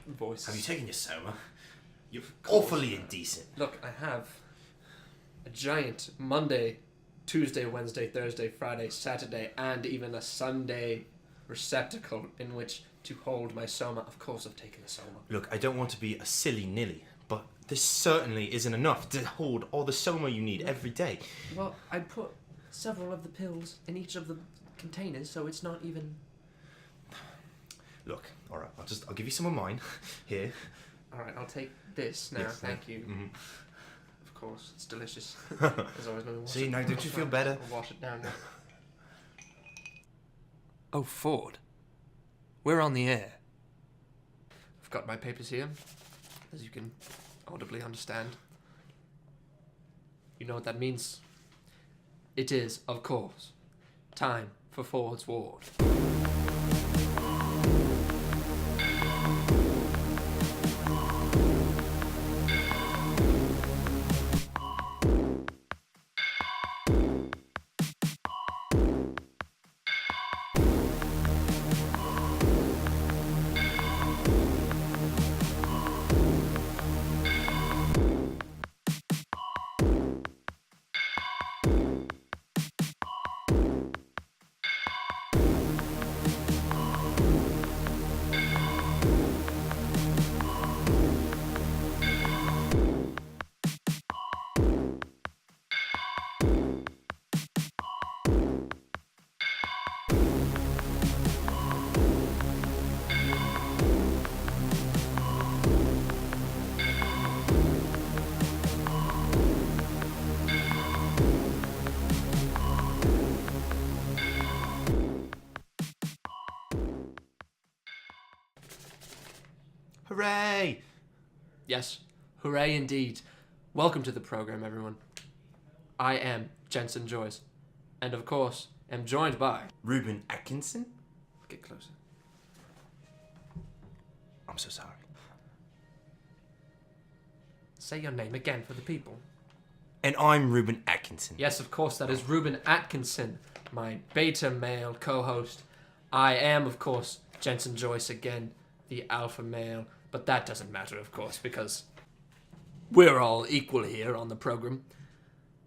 voice. Have you taken your Soma? You're awfully indecent. Look, I have a giant Monday, Tuesday, Wednesday, Thursday, Friday, Saturday, and even a Sunday receptacle in which to hold my Soma. Of course I've taken a Soma. Look, I don't want to be a silly nilly, but this certainly isn't enough to hold all the Soma you need every day. Well, I put several of the pills in each of the containers, so it's not even... Look, alright, I'll give you some of mine. Here. Alright, I'll take this now, Yes, thank you. Mm-hmm. Of course, it's delicious. There's always no wash. See, now don't you feel better? I'll wash it down now. Oh, Ford. We're on the air. I've got my papers here, as you can audibly understand. You know what that means? It is, of course, time for Ford's Ward. Hooray! Yes, hooray indeed. Welcome to the program, everyone. I am Jensen Joyce, and of course, am joined by... Reuben Atkinson? Get closer. I'm so sorry. Say your name again for the people. And I'm Reuben Atkinson. Yes, of course, that is Reuben Atkinson, my beta male co-host. I am, of course, Jensen Joyce again, the alpha male, but that doesn't matter, of course, because we're all equal here on the program.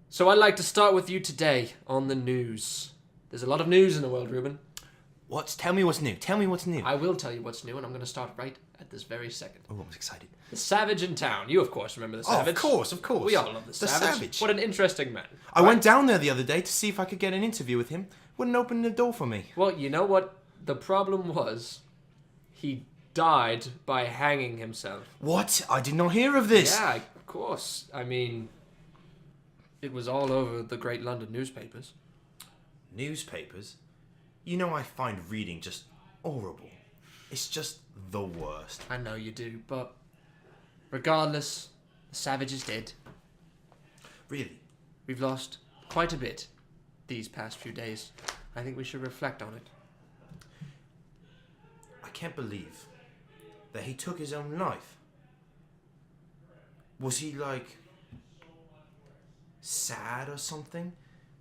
So I'd like to start with you today on the news. There's a lot of news in the world, Reuben. What? Tell me what's new. Tell me what's new. I will tell you what's new, and I'm going to start right at this very second. Oh, I'm excited. The Savage in town. You, of course, remember the Savage. Oh, of course. We all love the Savage. What an interesting man. I went down there the other day to see if I could get an interview with him. Wouldn't open the door for me. Well, you know what the problem was? He died by hanging himself. What? I did not hear of this. Yeah, of course. I mean, it was all over the great London newspapers. Newspapers? You know I find reading just horrible. It's just the worst. I know you do, but regardless, the Savage is dead. Really? We've lost quite a bit these past few days. I think we should reflect on it. I can't believe that he took his own life. Was he, like, sad or something?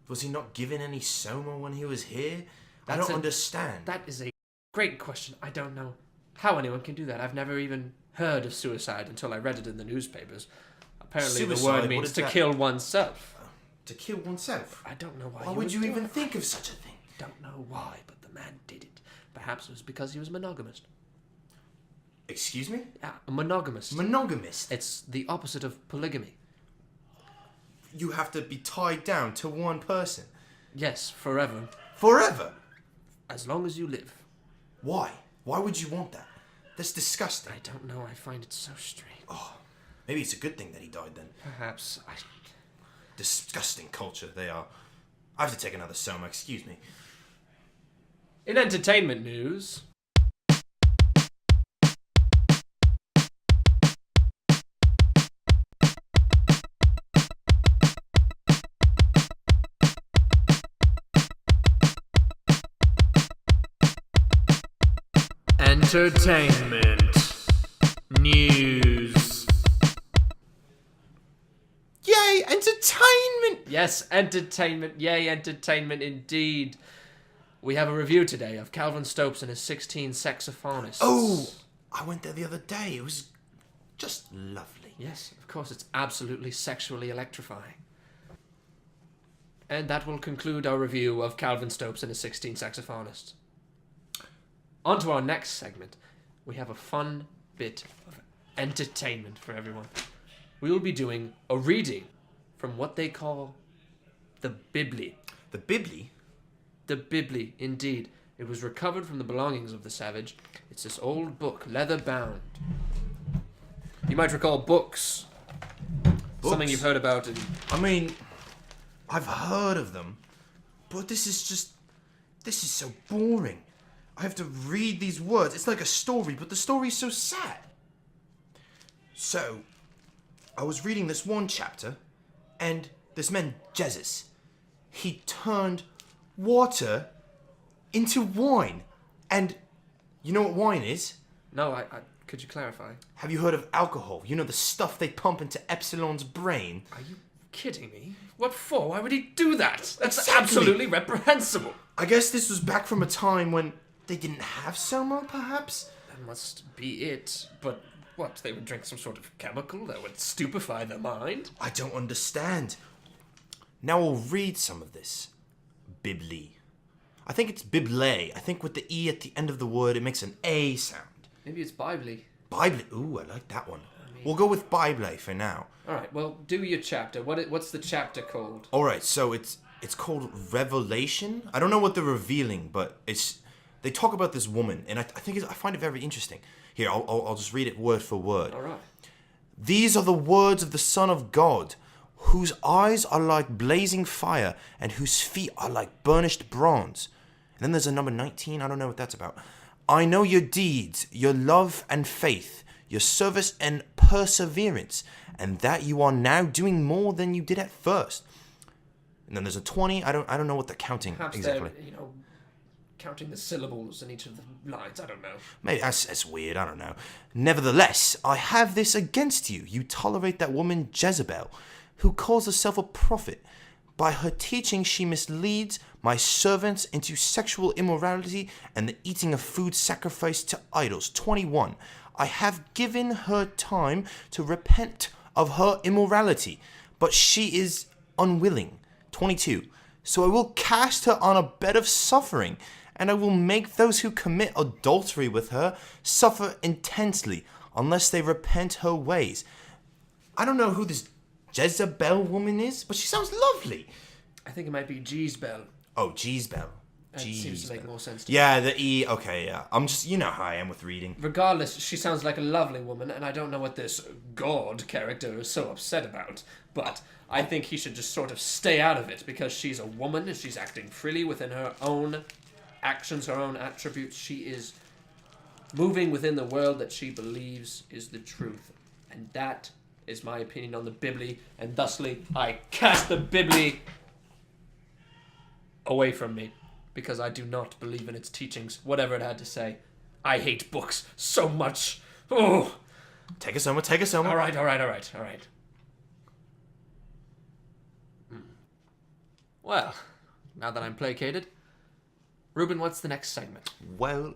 Was he not given any Soma when he was here? I don't understand. That is a great question. I don't know how anyone can do that. I've never even heard of suicide until I read it in the newspapers. Apparently Suicide, the word means to kill oneself. To kill oneself? I don't know why. Why would you even think of such a thing? Don't know why, but the man did it. Perhaps it was because he was monogamist. Excuse me? Yeah, a monogamist. Monogamist? It's the opposite of polygamy. You have to be tied down to one person. Yes, forever. Forever? As long as you live. Why? Why would you want that? That's disgusting. I don't know. I find it so strange. Oh, maybe it's a good thing that he died then. Perhaps. Disgusting culture they are. I have to take another Soma, excuse me. In entertainment news... Entertainment news. Yay, entertainment! Yes, entertainment. Yay, entertainment indeed. We have a review today of Calvin Stopes and his 16 saxophonists. Oh, I went there the other day. It was just lovely. Yes, of course, it's absolutely sexually electrifying. And that will conclude our review of Calvin Stopes and his 16 saxophonists. On to our next segment. We have a fun bit of entertainment for everyone. We will be doing a reading from what they call the Bibli. The Bibli? The Bibli, indeed. It was recovered from the belongings of the savage. It's this old book, leather-bound. You might recall books. Something you've heard about. I mean, I've heard of them, but this is so boring. I have to read these words. It's like a story, but the story's so sad. So, I was reading this one chapter, and this man, Jesus, he turned water into wine. And you know what wine is? No, could you clarify? Have you heard of alcohol? You know, the stuff they pump into Epsilon's brain. Are you kidding me? What for? Why would he do that? That's Exactly. absolutely reprehensible. I guess this was back from a time when they didn't have Soma, perhaps? That must be it. But what, they would drink some sort of chemical that would stupefy their mind? I don't understand. Now I'll read some of this. Bibli. I think it's Bible. I think with the E at the end of the word, it makes an A sound. Maybe it's Bible. Bible. Ooh, I like that one. We'll go with Bible for now. Alright, well, do your chapter. What's the chapter called? Alright, so it's called Revelation. I don't know what they're revealing, but they talk about this woman, and I find it very interesting. Here, I'll just read it word for word. Alright. These are the words of the Son of God, whose eyes are like blazing fire, and whose feet are like burnished bronze. And then there's a number 19, I don't know what that's about. I know your deeds, your love and faith, your service and perseverance, and that you are now doing more than you did at first. And then there's a 20, I don't know what they're counting. Perhaps exactly. they're, counting the syllables in each of the lines, I don't know. Maybe that's weird, I don't know. Nevertheless, I have this against you. You tolerate that woman Jezebel, who calls herself a prophet. By her teaching, she misleads my servants into sexual immorality and the eating of food sacrificed to idols. 21. I have given her time to repent of her immorality, but she is unwilling. 22. So I will cast her on a bed of suffering, and I will make those who commit adultery with her suffer intensely, unless they repent her ways. I don't know who this Jezebel woman is, but she sounds lovely. I think it might be Jezebel. Oh, Jezebel. That seems to make more sense to me. Yeah, the E, okay, yeah. I'm just, you know how I am with reading. Regardless, she sounds like a lovely woman, and I don't know what this God character is so upset about, but I think he should just sort of stay out of it, because she's a woman, and she's acting freely within her own actions, her own attributes. She is moving within the world that she believes is the truth, and that is my opinion on the Bibli, and thusly I cast the Bibli away from me, because I do not believe in its teachings, whatever it had to say. I hate books so much. Oh! Take a Soma, take a Soma. All right. Well, now that I'm placated, Reuben, what's the next segment? Well,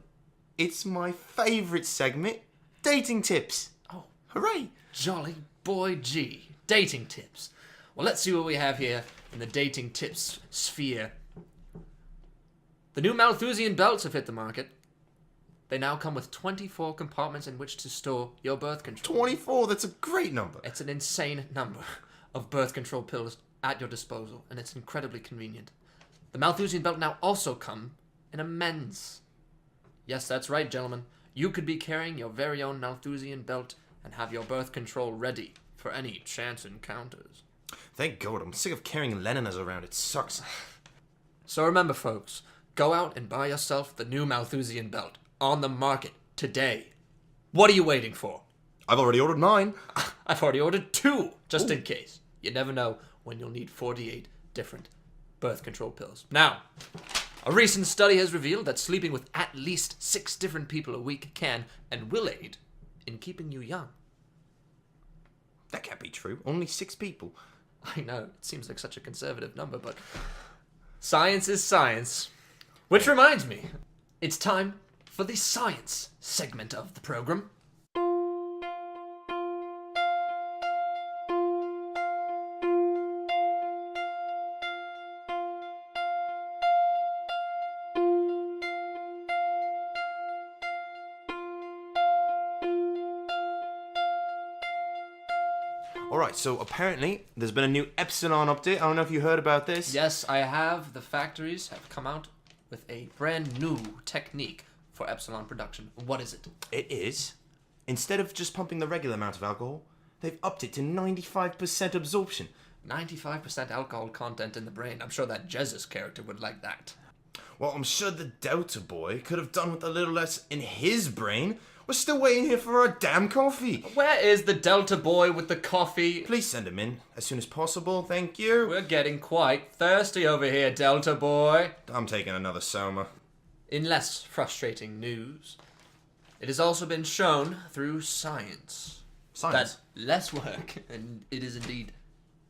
it's my favourite segment, dating tips. Oh, hooray! Jolly boy G, dating tips. Well, let's see what we have here in the dating tips sphere. The new Malthusian belts have hit the market. They now come with 24 compartments in which to store your birth control. 24, that's a great number. It's an insane number of birth control pills at your disposal, and it's incredibly convenient. The Malthusian belt now also come in a men's. Yes, that's right, gentlemen. You could be carrying your very own Malthusian belt and have your birth control ready for any chance encounters. Thank God, I'm sick of carrying Leninas around. It sucks. So remember, folks, go out and buy yourself the new Malthusian belt on the market today. What are you waiting for? I've already ordered mine. I've already ordered 2, just in case. You never know when you'll need 48 different birth control pills. Now, a recent study has revealed that sleeping with at least 6 different people a week can and will aid in keeping you young. That can't be true. Only 6 people. I know, it seems like such a conservative number, but science is science. Which reminds me, it's time for the science segment of the program. Alright, so apparently there's been a new Epsilon update. I don't know if you heard about this. Yes, I have. The factories have come out with a brand new technique for Epsilon production. What is it? It is, instead of just pumping the regular amount of alcohol, they've upped it to 95% absorption. 95% alcohol content in the brain. I'm sure that Jesus character would like that. Well, I'm sure the Delta boy could have done with a little less in his brain. We're still waiting here for our damn coffee. Where is the Delta boy with the coffee? Please send him in as soon as possible, thank you. We're getting quite thirsty over here, Delta boy. I'm taking another Soma. In less frustrating news, it has also been shown through science Science? that less work, and it is indeed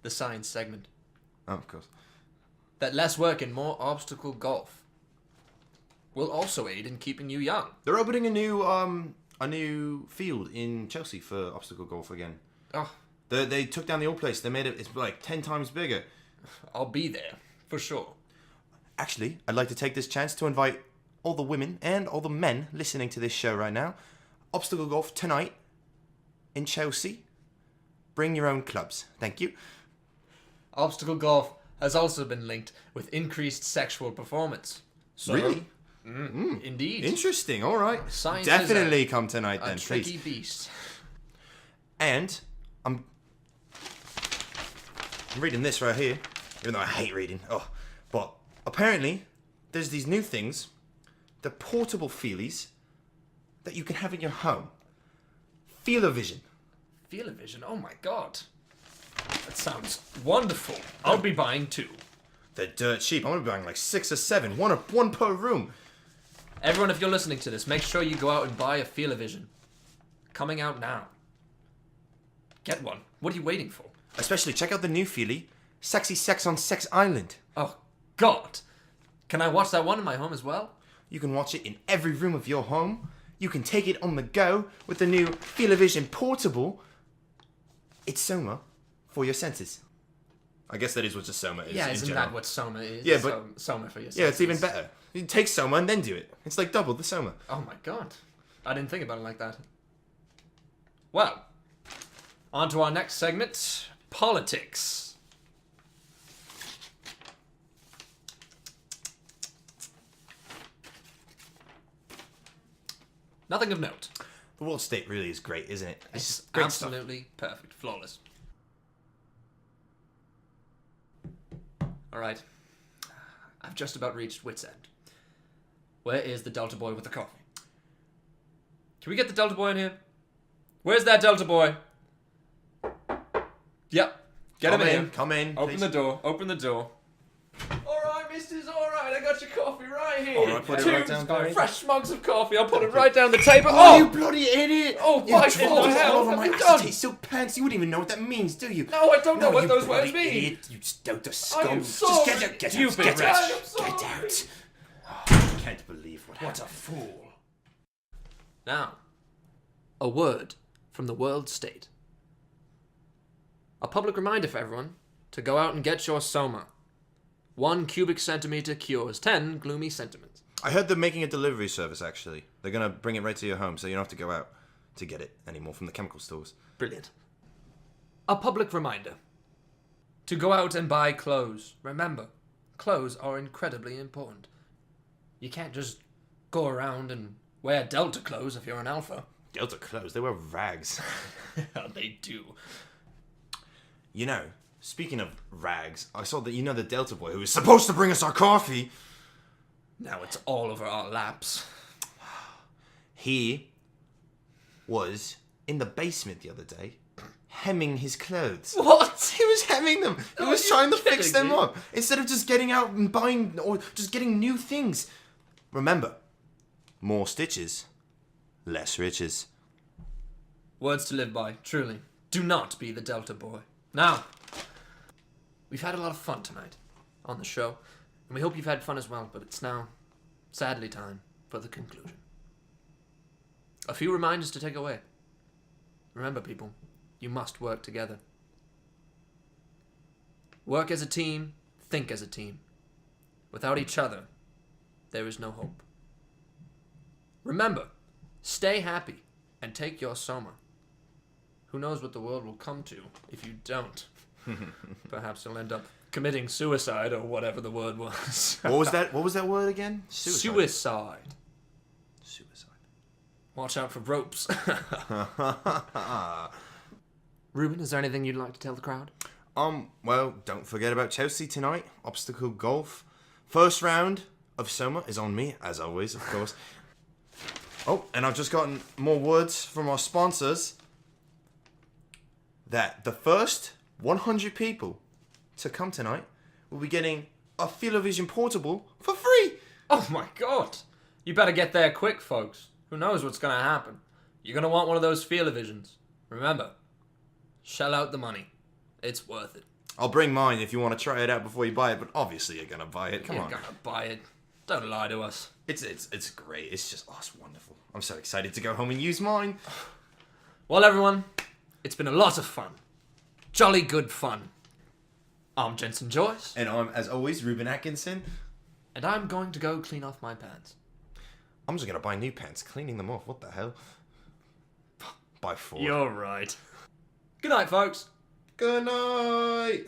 the science segment, Oh, of course. that less work and more obstacle golf will also aid in keeping you young. They're opening a new field in Chelsea for obstacle golf again. Oh, They took down the old place. They made it, it's like 10 times bigger. I'll be there, for sure. Actually, I'd like to take this chance to invite all the women and all the men listening to this show right now. Obstacle golf tonight in Chelsea. Bring your own clubs. Thank you. Obstacle golf has also been linked with increased sexual performance. So, Really? Indeed. Interesting. All right. Science Definitely is come tonight a then, tricky please. beast. And I'm reading this right here, even though I hate reading. Oh, but apparently there's these new things, the portable feelies that you can have in your home. Feelivision. Feelivision, oh my god. That sounds wonderful. I'll be buying two. They're dirt cheap. I'm gonna be buying like 6 or 7, one per room. Everyone, if you're listening to this, make sure you go out and buy a Feelivision. Coming out now. Get one. What are you waiting for? Especially check out the new feely, Sexy Sex on Sex Island. Oh, God. Can I watch that one in my home as well? You can watch it in every room of your home. You can take it on the go with the new Feelivision Portable. It's Soma for your senses. I guess that is what a Soma is. Yeah, in isn't general. that what Soma is? Yeah, but- Soma for yourself. Yeah, it's even better. You take Soma and then do it. It's like double the Soma. Oh my god. I didn't think about it like that. Well, on to our next segment, politics. Nothing of note. The world state really is great, isn't it? It's just great stuff. absolutely perfect. Flawless. Alright. I've just about reached wit's end. Where is the Delta boy with the coffee? Can we get the Delta boy in here? Where's that Delta boy? Yep. Get him in here. Come in. Open please. the door. Open the door. Alright, misters, alright. I got your coffee right here. Alright, put it Two right down, Barry. fresh mugs of coffee. I'll put it right down the table. Oh, you Oh! bloody idiot! Oh, You what dropped in the it hell all over have my you done? acetate silk pants. You wouldn't even know what that means, do you? No, I don't know what you those bloody words mean. Idiot. You stoat of I scum. am Just sorry. get out, get You out, big get rat. out. I am Get sorry. out. Oh, I can't believe what What happened. a fool. Now, a word from the world state. A public reminder for everyone to go out and get your Soma. 1 cubic centimeter cures 10 gloomy sentiments. I heard they're making a delivery service, actually. They're going to bring it right to your home, so you don't have to go out to get it anymore from the chemical stores. Brilliant. A public reminder to go out and buy clothes. Remember, clothes are incredibly important. You can't just go around and wear Delta clothes if you're an alpha. Delta clothes, they wear rags. They do. You know, speaking of rags, I saw that you know the Delta boy who was supposed to bring us our coffee. Now it's all over our laps. He was in the basement the other day, hemming his clothes. What? He was hemming them. He Are was you trying to fix kidding them me? up instead of just getting out and buying or just getting new things. Remember, more stitches, less riches. Words to live by, truly. Do not be the Delta boy. Now, we've had a lot of fun tonight on the show, and we hope you've had fun as well, but it's now, sadly, time for the conclusion. A few reminders to take away. Remember, people, you must work together. Work as a team, think as a team. Without each other, there is no hope. Remember, stay happy and take your Soma. Who knows what the world will come to if you don't? Perhaps you'll end up committing suicide or whatever the word was. What was that? What was that word again? Suicide. Suicide. Watch out for ropes. Reuben, is there anything you'd like to tell the crowd? Well, don't forget about Chelsea tonight. Obstacle golf. First round of Soma is on me, as always, of course. Oh, and I've just gotten more words from our sponsors that the first 100 people to come tonight will be getting a Feelivision Portable for free. Oh my god! You better get there quick, folks. Who knows what's gonna happen? You're gonna want one of those Feelivisions. Remember, shell out the money. It's worth it. I'll bring mine if you want to try it out before you buy it, but obviously you're gonna buy it. Come on. You're gonna buy it. Don't lie to us. It's great. It's just, it's wonderful. I'm so excited to go home and use mine. Well, everyone, it's been a lot of fun. Jolly good fun. I'm Jensen Joyce. And I'm, as always, Reuben Atkinson. And I'm going to go clean off my pants. I'm just gonna buy new pants. Cleaning them off, what the hell? By 4. You're right. Good night, folks. Good night.